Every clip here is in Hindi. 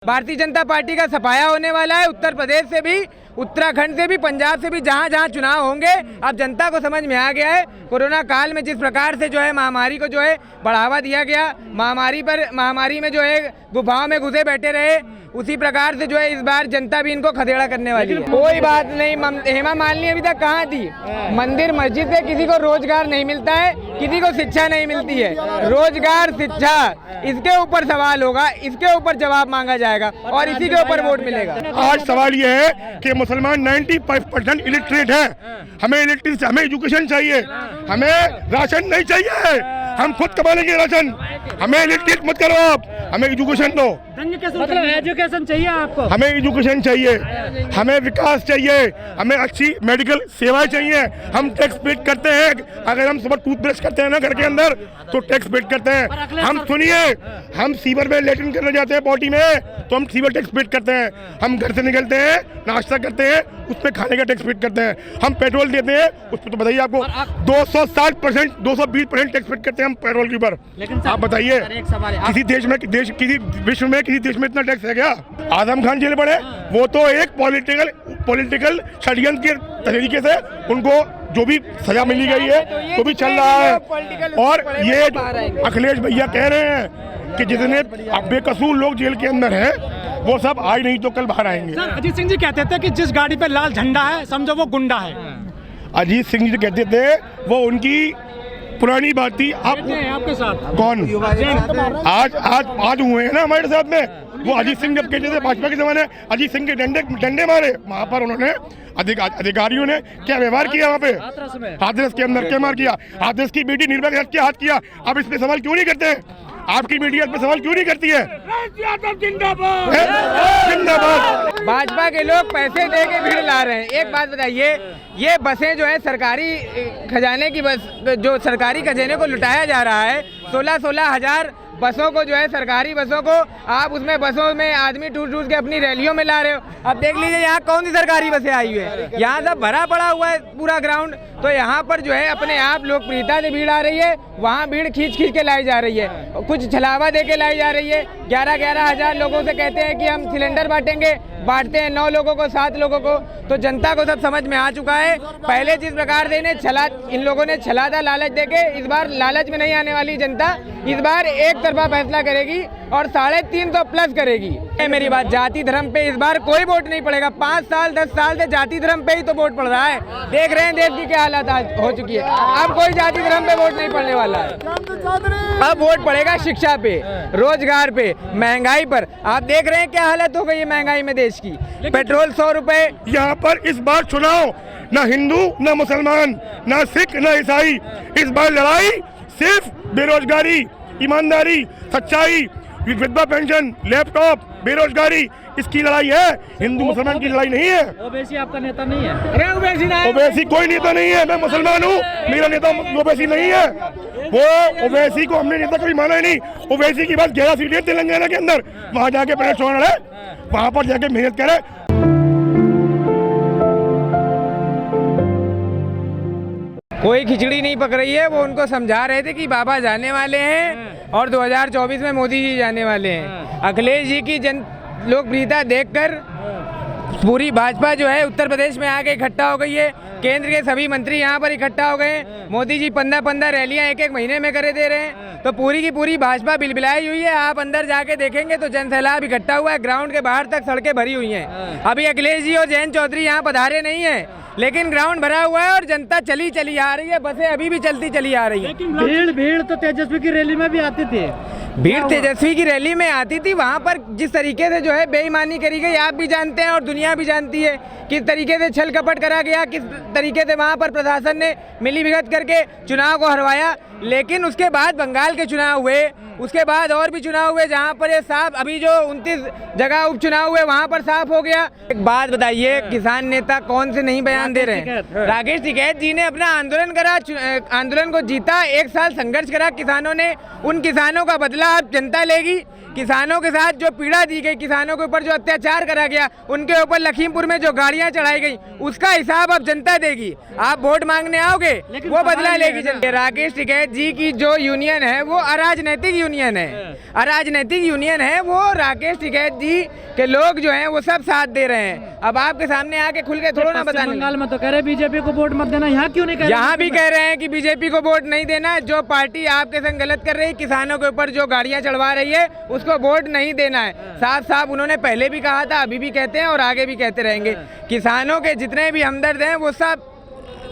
भारतीय जनता पार्टी का सफाया होने वाला है। उत्तर प्रदेश से भी, उत्तराखंड से भी, पंजाब से भी, जहां जहां चुनाव होंगे अब जनता को समझ में आ गया है। कोरोना काल में जिस प्रकार से जो है महामारी को जो है बढ़ावा दिया गया, महामारी में जो है गुफाओं में घुसे बैठे रहे, उसी प्रकार से जो है इस बार जनता भी इनको खदेड़ा करने वाली है। कोई बात नहीं, हेमा मालिनी अभी तक कहाँ थी? मंदिर मस्जिद से किसी को रोजगार नहीं मिलता है, किसी को शिक्षा नहीं मिलती है। रोजगार, शिक्षा, इसके ऊपर सवाल होगा, इसके ऊपर जवाब मांगा जाएगा और इसी के ऊपर वोट मिलेगा। आज सवाल ये है कि मुसलमान 95% इलिटरेट है। हमें इलिटरेसी, हमें एजुकेशन चाहिए, हमें राशन नहीं चाहिए, हम खुद कमा लेंगे राशन। हमें इलिटरेट मत करो आप, हमें एजुकेशन दो। मतलब एजुकेशन चाहिए आपको? हमें एजुकेशन चाहिए, हमें विकास चाहिए, हमें अच्छी मेडिकल सेवाएं चाहिए। हम टैक्स पेड करते हैं, अगर हम सुबह टूथब्रश करते हैं ना घर के अंदर तो टैक्स पेड करते हैं। हम सुनिए, हम सीवर में लेटरिन करने जाते हैं पॉटी में तो हम सीवर टैक्स पेड करते हैं। हम घर से निकलते हैं, नाश्ता करते हैं, उसमें खाने का टैक्स पेड करते हैं। हम पेट्रोल देते हैं, उस पर तो बताइए आपको 260%, 220% टैक्स पेड करते हैं हम पेट्रोल के ऊपर। आप बताइए किसी देश में, किसी विश्व में किसी देश में इतना टैक्स है क्या? आजम खान जेल पड़े, वो तो एक पॉलिटिकल षड्यंत्र के तरीके से उनको जो भी सजा मिली गई है तो भी चल रहा है। और ये अखिलेश भैया कह रहे हैं कि जितने बेकसूर लोग जेल के अंदर हैं वो सब आज नहीं तो कल बाहर आएंगे। सर, अजीत सिंह जी कहते थे कि जिस गाड़ी पे लाल झंडा है समझो वो गुंडा है। अजीत सिंह जी कहते थे, वो उनकी पुरानी बात थी। आपके साथ कौन आज हुए हैं ना हमारे साथ में? वो अजीत सिंह जब कहते थे भाजपा के जमाने, अजीत सिंह के डंडे मारे वहाँ पर उन्होंने अधिकारियों ने क्या व्यवहार किया वहाँ पे? हाथरस के अंदर क्या मार किया? हाथरस की बेटी निर्भया के हाथ किया। अब इस पे सवाल क्यों नहीं करते हैं? आपकी मीडिया इस पे सवाल क्यों नहीं करती है? जिंदाबाद। भाजपा के लोग पैसे दे के भीड़ ला रहे हैं। एक बात बताइए, ये बसें जो है सरकारी खजाने की बस, जो सरकारी खजाने को लुटाया जा रहा है, 16-16 हजार बसों को जो है, सरकारी बसों को आप उसमें बसों में आदमी ठूस के अपनी रैलियों में ला रहे हो। अब देख लीजिए यहाँ कौन सी सरकारी बसें आई हुई है, यहाँ सब भरा पड़ा हुआ है पूरा ग्राउंड। तो यहाँ पर जो है अपने आप लोकप्रियता से भीड़ आ रही है, वहाँ भीड़ खींच के लाई जा रही है, कुछ छलावा दे के लाई जा रही है। 11-11 हजार लोगों से कहते हैं कि हम सिलेंडर बांटेंगे, बांटते हैं 9 लोगों को, 7 लोगों को। तो जनता को सब समझ में आ चुका है। पहले जिस प्रकार से इन लोगों ने छला था लालच देके, इस बार लालच में नहीं आने वाली जनता। इस बार एक तरफा फैसला करेगी और 350 प्लस करेगी। मेरी बात, जाति धर्म पे इस बार कोई वोट नहीं पड़ेगा। 5 साल 10 साल से जाति धर्म पे ही तो वोट पड़ रहा है। देख रहे हैं देश की क्या हालत हो चुकी है। अब कोई जाति धर्म पे वोट नहीं पड़ने वाला है। अब वोट पड़ेगा शिक्षा पे, रोजगार पे, महंगाई पर। आप देख रहे हैं क्या हालत हो गई है महंगाई में देश की। पेट्रोल 100 रुपए। यहाँ पर इस बार चुनाव न हिंदू न मुसलमान न सिख न ईसाई, इस बार लड़ाई सिर्फ बेरोजगारी, ईमानदारी, सच्चाई, विधवा पेंशन, लैपटॉप, बेरोजगारी, इसकी लड़ाई है। हिंदू मुसलमान की लड़ाई नहीं है। ओवैसी आपका नेता नहीं है? अरे ओवैसी कोई नेता नहीं है। मैं मुसलमान हूँ, मेरा नेता ओवैसी नहीं है। वो ओवैसी को हमने नेता कभी माना ही नहीं। ओवैसी की बात 11 सीटें तेलंगाना के अंदर, वहाँ जाके पहले चुनाव लड़े, वहाँ पर जाके मेहनत करे। कोई खिचड़ी नहीं पक रही है। वो उनको समझा रहे थे कि बाबा जाने वाले हैं और 2024 में मोदी जी जाने वाले हैं। अखिलेश जी की लोकप्रियता देखकर पूरी भाजपा जो है उत्तर प्रदेश में आके इकट्ठा हो गई है। केंद्र के सभी मंत्री यहाँ पर इकट्ठा हो गए हैं। मोदी जी 15-15 रैलियां एक महीने में करे दे रहे हैं। तो पूरी की पूरी भाजपा बिलबिलाई हुई है। आप अंदर जाके देखेंगे तो जनसैलाब इकट्ठा हुआ है। ग्राउंड के बाहर तक सड़कें भरी हुई हैं। अभी अखिलेश जी और जयंत चौधरी यहाँ पधारे नहीं है, लेकिन ग्राउंड भरा हुआ है और जनता चली आ रही है। बसें अभी भी चलती चली आ रही है। भीड़ तो तेजस्वी की रैली में भी आती थी। भीड़ तेजस्वी की रैली में आती थी। वहाँ पर जिस तरीके से जो है बेईमानी करी गई, आप भी जानते हैं और दुनिया भी जानती है। किस तरीके से छल कपट करा गया, किस तरीके से वहाँ पर प्रशासन ने मिलीभगत करके चुनाव को हरवाया। लेकिन उसके बाद बंगाल के चुनाव हुए, उसके बाद और भी चुनाव हुए जहाँ पर ये साफ, अभी जो 29 जगह उपचुनाव हुए वहाँ पर साफ हो गया। एक बात बताइए, किसान नेता कौन से नहीं बयान दे रहे हैं? राकेश टिकैत जी ने अपना आंदोलन करा, आंदोलन को जीता, 1 साल संघर्ष करा किसानों ने। उन किसानों का बदला अब जनता लेगी। किसानों के साथ जो पीड़ा दी गई, किसानों के ऊपर जो अत्याचार करा गया, उनके ऊपर लखीमपुर में जो गाड़ियां चढ़ाई गई, उसका हिसाब अब जनता देगी। आप वोट मांगने आओगे, वो बदला लेगी जनता। राकेश टिकैत जी की जो यूनियन है वो अराजनैतिक यूनियन है, अराजनैतिक यूनियन है वो। राकेश टिकैत जी के लोग जो हैं वो सब साथ दे रहे हैं। अब आपके सामने आके खुल के थोड़ा ना बताने। बंगाल में तो कह रहे बीजेपी को वोट मत देना, यहाँ क्यों नहीं कह रहे? यहाँ भी कह रहे हैं कि बीजेपी को वोट नहीं देना। जो पार्टी आपके संग गलत कर रही है, किसानों के ऊपर जो गाड़ियां चढ़वा रही है, उसको वोट नहीं देना है। साफ साफ उन्होंने पहले भी कहा था, अभी भी कहते हैं और आगे भी कहते रहेंगे। किसानों के जितने भी हमदर्द हैं वो सब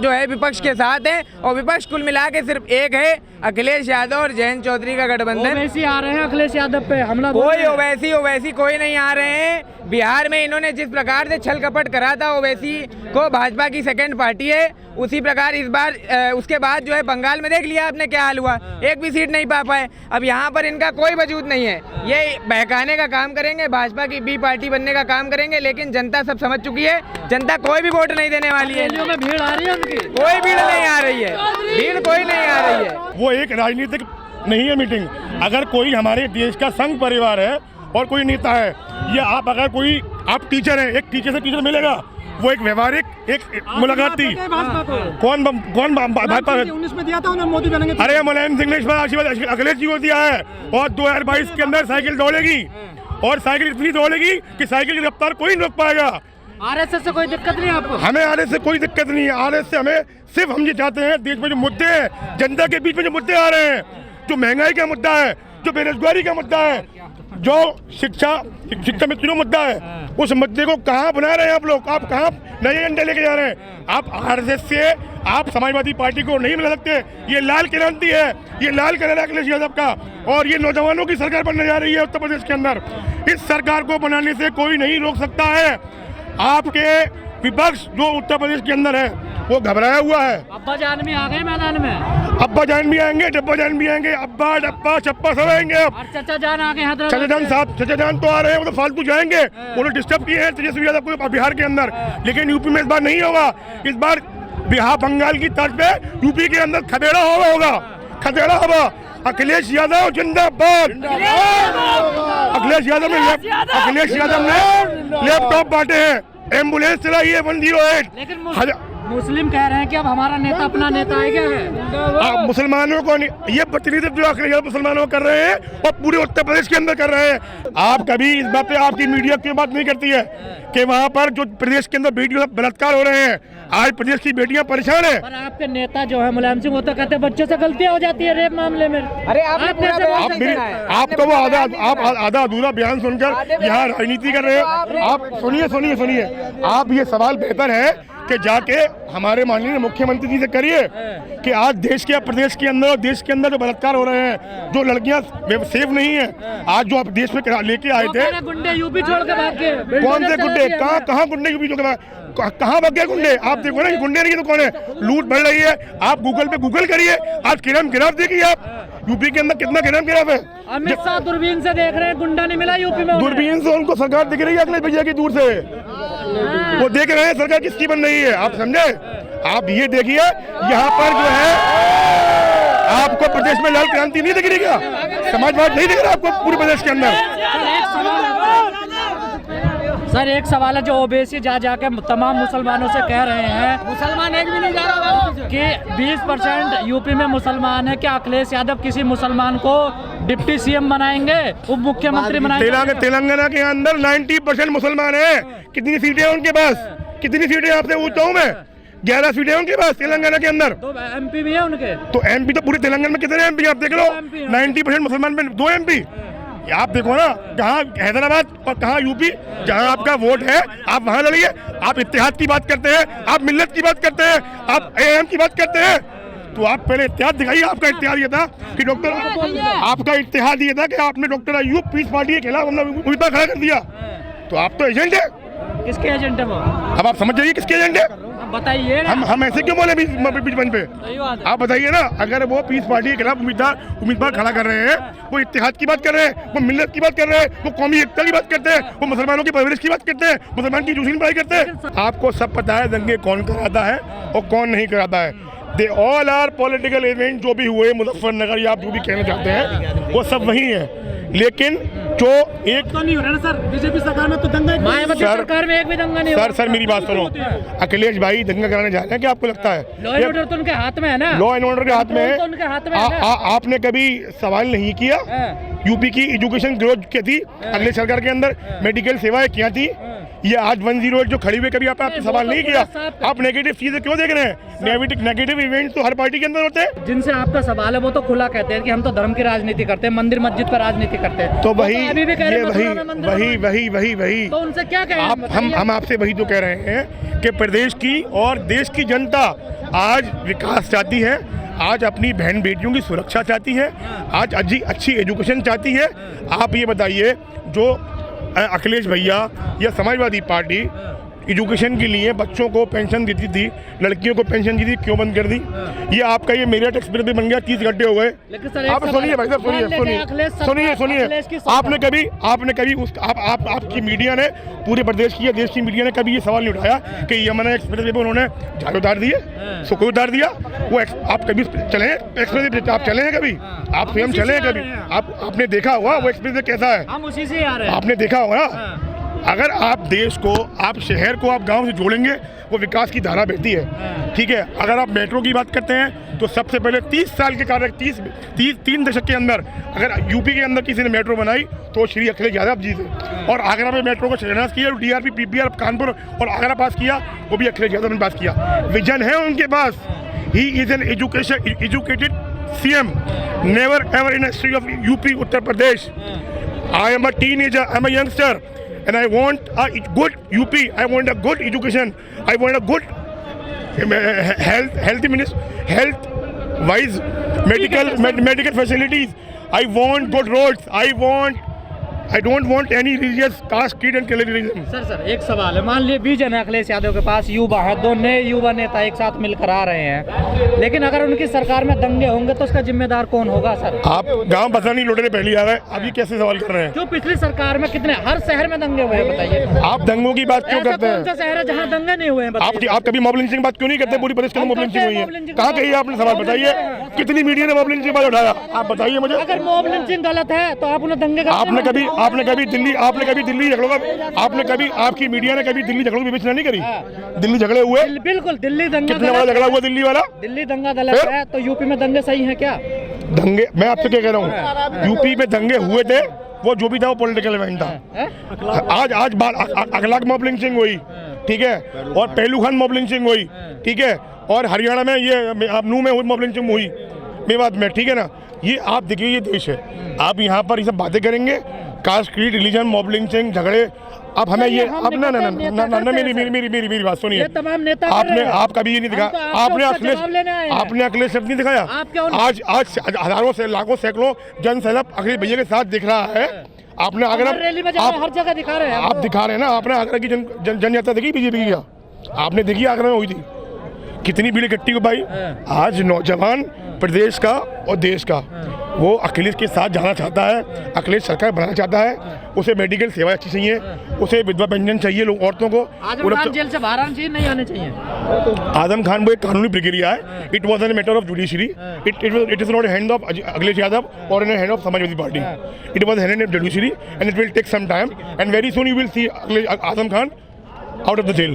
जो है विपक्ष के साथ है, और विपक्ष कुल मिला के सिर्फ एक है, अखिलेश यादव और जयंत चौधरी का गठबंधन। ओवैसी आ रहे हैं अखिलेश यादव पे हमला। कोई ओवैसी कोई नहीं आ रहे हैं। बिहार में इन्होंने जिस प्रकार से छल कपट करा था, ओवैसी को भाजपा की सेकंड पार्टी है, उसी प्रकार इस बार उसके बाद जो है बंगाल में देख लिया आपने क्या हाल हुआ, एक भी सीट नहीं पा पाए। अब यहाँ पर इनका कोई वजूद नहीं है, ये बहकाने का काम करेंगे, भाजपा की बी पार्टी बनने का काम करेंगे, लेकिन जनता सब समझ चुकी है, जनता कोई भी वोट नहीं देने वाली है। भीड़ आ रही है उनकी? कोई भीड़ नहीं आ रही है, भीड़ कोई नहीं आ रही है। वो एक राजनीतिक नहीं है मीटिंग। अगर कोई हमारे देश का संघ परिवार है और कोई नेता है, या अगर कोई आप टीचर हैं, एक टीचर से टीचर मिलेगा, वो एक व्यवहारिक एक मुलाकात थी। कौन भाजपा 19 में दिया था उन्होंने, मोदी बनेंगे। अरे मुलायम सिंह ने इस बार आशीर्वाद अखिलेश जी को दिया है, और 2022 के अंदर साइकिल दौड़ेगी, और साइकिल इतनी दौड़ेगी कि साइकिल की रफ्तार कोई नहीं रोक पाएगा। आरएसएस से कोई दिक्कत नहीं आपको? हमें आरएसएस से कोई दिक्कत नहीं है। आरएसएस से हमें सिर्फ हम ये चाहते हैं, देश में जो मुद्दे हैं, जनता के बीच में जो मुद्दे आ रहे हैं, जो महंगाई का मुद्दा है, जो बेरोजगारी का मुद्दा है, जो शिक्षा में जो मुद्दा है, उस मुद्दे को कहाँ बना रहे हैं आप लोग? आप कहाँ नए एजेंडे लेके जा रहे हैं? आप आरएसएस से आप समाजवादी पार्टी को नहीं मिला सकते। ये लाल क्रांति है, ये लाल कलर है अखिलेश यादव का, और ये नौजवानों की सरकार बनने जा रही है उत्तर प्रदेश के अंदर। इस सरकार को बनाने से कोई नहीं रोक सकता है। आपके विपक्ष जो उत्तर प्रदेश के अंदर है वो घबराया हुआ है। अब्बा जान भी आ गए मैदान में। अब्बा जान भी आएंगे, डब्बा जान भी आएंगे, अब्बा डब्बा चप्पा सब आएंगे। अब और चचा जान आ गए हैं। चचा जान साहब, चचा जान तो आ रहे हैं, वो तो फालतू जाएंगे, वो लोग डिस्टर्ब किए हैं तेजस्वी यादव को बिहार के अंदर। लेकिन यूपी में इस बार नहीं होगा। इस बार बिहार बंगाल की तर्ज पे यूपी के अंदर खदेड़ा होगा, खदेड़ा होगा। अखिलेश यादव जिंदाबाद। अखिलेश यादव ने लैपटॉप बांटे हैं, एम्बुलेंस चलाई है 108। लेकिन मुस्लिम कह रहे हैं कि अब हमारा नेता अपना नेता है क्या है? मुसलमानों को ये प्रतिनिधित्व जो अखिलेश यादव मुसलमानों को कर रहे हैं और पूरे उत्तर प्रदेश के अंदर कर रहे हैं। आप कभी इस बात पे आपकी मीडिया क्यों बात नहीं करती है कि वहाँ पर जो प्रदेश के अंदर बेटियों का बलात्कार हो रहे हैं, आज प्रदेश की बेटियां परेशान है। पर आपके नेता जो है मुलायम सिंह, वो तो कहते हैं बच्चों से गलतियां हो जाती है रेप मामले में। अरे आपको वो आधा अधूरा बयान सुनकर यहाँ राजनीति कर रहे हैं। आप सुनिए, आप ये सवाल बेहतर है कि जाके हमारे माननीय मुख्यमंत्री जी से करिए कि आज देश के प्रदेश के अंदर और देश के अंदर जो बलात्कार हो रहे हैं, जो लड़कियां सेफ नहीं है, आज जो आप देश में लेके आए थे, गुंडे यूपी छोड़ के भाग गए। कौन से गुंडे? कहाँ गुंडे यूपी छोड़ के कहाँ भाग गए गुंडे? आप देखो ना, गुंडे नहीं तो कौन है? लूट बढ़ रही है। आप गूगल पे गूगल करिए, आज गिराफ देखिए आप यूपी के अंदर कितना गिराफ है। अमित शाह दूरबीन से देख रहे हैं, गुंडा नहीं मिला यूपी में। दूरबीन से उनको सरकार दिख रही है अखिलेश भैया की दूर से, वो देख रहे हैं सरकार किसकी बन रही है। आप समझे? आप ये देखिए, यहाँ पर जो है आपको प्रदेश में लाल क्रांति नहीं दिख रही क्या? समाजवाद नहीं दिख रहा आपको पूरे प्रदेश के अंदर? सर एक सवाल है, जो ओबीसी जा जाके तमाम मुसलमानों से कह रहे हैं, मुसलमान एक भी नहीं जा रहा कि 20% यूपी में मुसलमान है, क्या अखिलेश यादव किसी मुसलमान को डिप्टी सीएम बनाएंगे, उप मुख्यमंत्री बनाएंगे? तेलंगाना के अंदर 90% मुसलमान है। कितनी सीटें हैं उनके पास? कितनी सीटें आपसे पूछता हूँ मैं? 11 सीटें हैं उनके पास तेलंगाना के अंदर। तो एमपी भी है उनके? तो एमपी तो पूरे तेलंगाना में कितने एमपी आप देख लो, 90% मुसलमान में 2 एमपी। आप देखो ना, कहाँ हैदराबाद और कहाँ यूपी, जहाँ आपका वोट है आप वहाँ लड़िए। आप इत्तेहाद की बात करते हैं, आप मिल्लत की बात करते हैं, आप एएम की बात करते हैं, तो आप पहले इत्तेहाद दिखाइए। आपका इत्तेहाद ये था कि आपका इत्तेहाद ये था कि आपने डॉक्टर अयूब पीस पार्टी के खिलाफ हमने उम्मीदवार खड़ा कर दिया। तो आप तो एजेंट है। किसके एजेंट है वो? अब आप समझ जाइए किसके एजेंट है। बताइए। हम ऐसे क्यों बोले बीच मंच पे? आप बताइए ना, अगर वो पीस पार्टी के खिलाफ उम्मीदवार खड़ा कर रहे हैं, वो इत्तेहाद की बात कर रहे हैं, वो मिल्लत की बात कर रहे हैं, वो कौमी एकता की बात करते हैं, वो मुसलमानों की परवरिश की बात करते हैं, मुसलमान की दूसरी बात करते हैं। आपको सब पता है दंगे कौन कराता है और कौन नहीं कराता है। They all are political event जो भी हुए मुजफ्फरनगर या आप जो भी कहना चाहते हैं, वो सब वही है। लेकिन जो एक तो नहीं हो रहा ना सर, बीजेपी सरकार में तो दंगा मायावती सर- सरकार में एक भी दंगा नहीं सर मेरी बात सुनो, अखिलेश भाई दंगा कराने जा रहे हैं क्या आपको लगता है? लॉ एंड ऑर्डर तो उनके हाथ में है ना, लॉ एंड ऑर्डर के हाथ में है। तो उनके हाथ में है ना। आपने कभी सवाल नहीं किया यूपी की एजुकेशन ग्रोथ क्या थी अगले सरकार के अंदर, मेडिकल सेवाएं क्या थी? ये आज 108 जो खड़ी हुई, कभी आपने सवाल नहीं किया? आप नेगेटिव चीजें क्यों देख रहे हैं? नेगेटिव इवेंट तो हर पार्टी के अंदर होते हैं। जिनसे आपका सवाल है वो तो खुला कहते हैं कि हम तो धर्म की राजनीति करते हैं, मंदिर मस्जिद पर राजनीति करते हैं। तो वो वही अभी भी कह रहे ये हैं मथुरा में मंदिर बनवाएं। वही तो उनसे क्या कहें? आप हम आपसे वही तो कह रहे हैं कि प्रदेश की और देश की जनता आज विकास चाहती है, आज अपनी बहन बेटियों की सुरक्षा चाहती है, आज अच्छी एजुकेशन चाहती है। आप ये बताइए, जो अखिलेश भैया या समाजवादी पार्टी एजुकेशन के लिए बच्चों को पेंशन देती थी, लड़कियों को पेंशन दी थी, क्यों बंद कर दी? ये आपका ये मेरिट एक्सपीरियंस भी बन गया, 30 घंटे हो गए। आप सुनिए भाई साहब, सुनिए। आपने कभी उस आपकी मीडिया ने, पूरे प्रदेश की या देश की मीडिया ने कभी ये सवाल नहीं उठाया कि यमुना एक्सप्रेस वे पर उन्होंने झाड़ू उतार दिए, सुखो उतार दिया? वो आप कभी चले एक्सप्रेस? आप चले हैं कभी? आप स्वयं चले हैं कभी? आपने देखा हुआ वो एक्सप्रेस वे कैसा है? हम उसी से आ रहे हैं। आपने देखा होगा। अगर आप देश को, आप शहर को, आप गांव से जोड़ेंगे, वो विकास की धारा बहती है। ठीक है, अगर आप मेट्रो की बात करते हैं तो सबसे पहले 30 साल के कार्य 3 दशक के अंदर अगर यूपी के अंदर किसी ने मेट्रो बनाई तो श्री अखिलेश यादव जी थे। और आगरा में मेट्रो को शिलान्यास किया, डीआरपी पीपीआर कानपुर और आगरा पास किया, वो भी अखिलेश यादव ने पास किया। विजन है उनके पास। He is an educated CM, never ever in history of UP Uttar Pradesh. I am a teenager, I am a youngster and I want a good UP. I want a good education. I want a good health wise medical facilities. I want good roads. I don't want any religious caste, creed and colorism. Sir एक सवाल है, मान लीजिए विजन है अखिलेश यादव के पास, युवा है, दो नए युवा नेता एक साथ मिलकर आ रहे हैं, लेकिन अगर उनकी सरकार में दंगे होंगे तो उसका जिम्मेदार कौन होगा? सर आप गांव बसा नहीं लौटे पहली आ रहे हैं, अभी कैसे सवाल कर रहे हैं? जो पिछली सरकार में कितने, हर शहर में दंगे हुए हैं, बताइए। आप दंगों की बात क्यों करते हैं? कौन सा शहर है जहाँ दंगे नहीं हुए हैं? आप कभी मॉब लिंचिंग की बात क्यों नहीं करते? पूरी प्रदेश के अंदर मॉब लिंचिंग हुई है, कहाँ कही आपने? सवाल बताइए, कितनी मीडिया ने मॉब लिंचिंग की बात उठाया? आप बताइए मुझे। अगर मॉब लिंचिंग गलत है तो आप उन्हें दंगे आपने कभी दिल्ली झगड़ों का, आपकी मीडिया ने कभी दिल्ली झगड़ों की विवेचना नहीं करी? दिल्ली झगड़े हुए, बिल्कुल दिल्ली दंगा, कितने बड़ा झगड़ा हुआ दिल्ली वाला? दिल्ली दंगा गलत है तो यूपी में दंगे सही है क्या? दंगे, मैं आपसे क्या कह रहा हूँ, यूपी में दंगे हुए थे, वो जो भी था वो पॉलिटिकल इवेंट था। आज अगलाक मॉब लिंचिंग हुई, ठीक है, और पहलू खान मॉब लिंचिंग हुई, ठीक है, और हरियाणा में ये नू में मॉब लिंचिंग हुई मेवात में, ठीक है ना? ये आप देखिए, ये देश है। आप यहाँ पर ये सब बातें करेंगे, caste, creed, religion, mob lynching, झगड़े, अब हमें ये आप ना मेरी बात सुनिए। आप कभी ये नहीं दिखा, आपने अखिलेश शब्द नहीं दिखाया। आज हजारों से लाखों सैकड़ों जन सैलाब अखिलेश भैया के साथ दिख रहा है। आपने आगरा रैली में हर जगह दिखा रहे हैं, आप दिखा रहे हैं ना। आपने आगरा की जनयात्रा देखी बीजेपी की? आपने देखी आगरा में हुई थी, कितनी भीड़ इकट्ठी हुई भाई। आज नौजवान प्रदेश का और देश का वो अखिलेश के साथ जाना चाहता है, अखिलेश सरकार बनाना चाहता है। उसे मेडिकल सेवाएं अच्छी चाहिए, उसे विधवा पेंशन चाहिए, लोग औरतों को। आजम खान जेल से बाहर आना चाहिए, नहीं आने चाहिए? आजम खान वो एक कानूनी प्रक्रिया है। It was an matter of judiciary. It is not hand of Akhilesh Yadav और in hand of Samajwadi Party. It was hand of judiciary and it will take some time and very soon you will see Azam Khan out of the jail.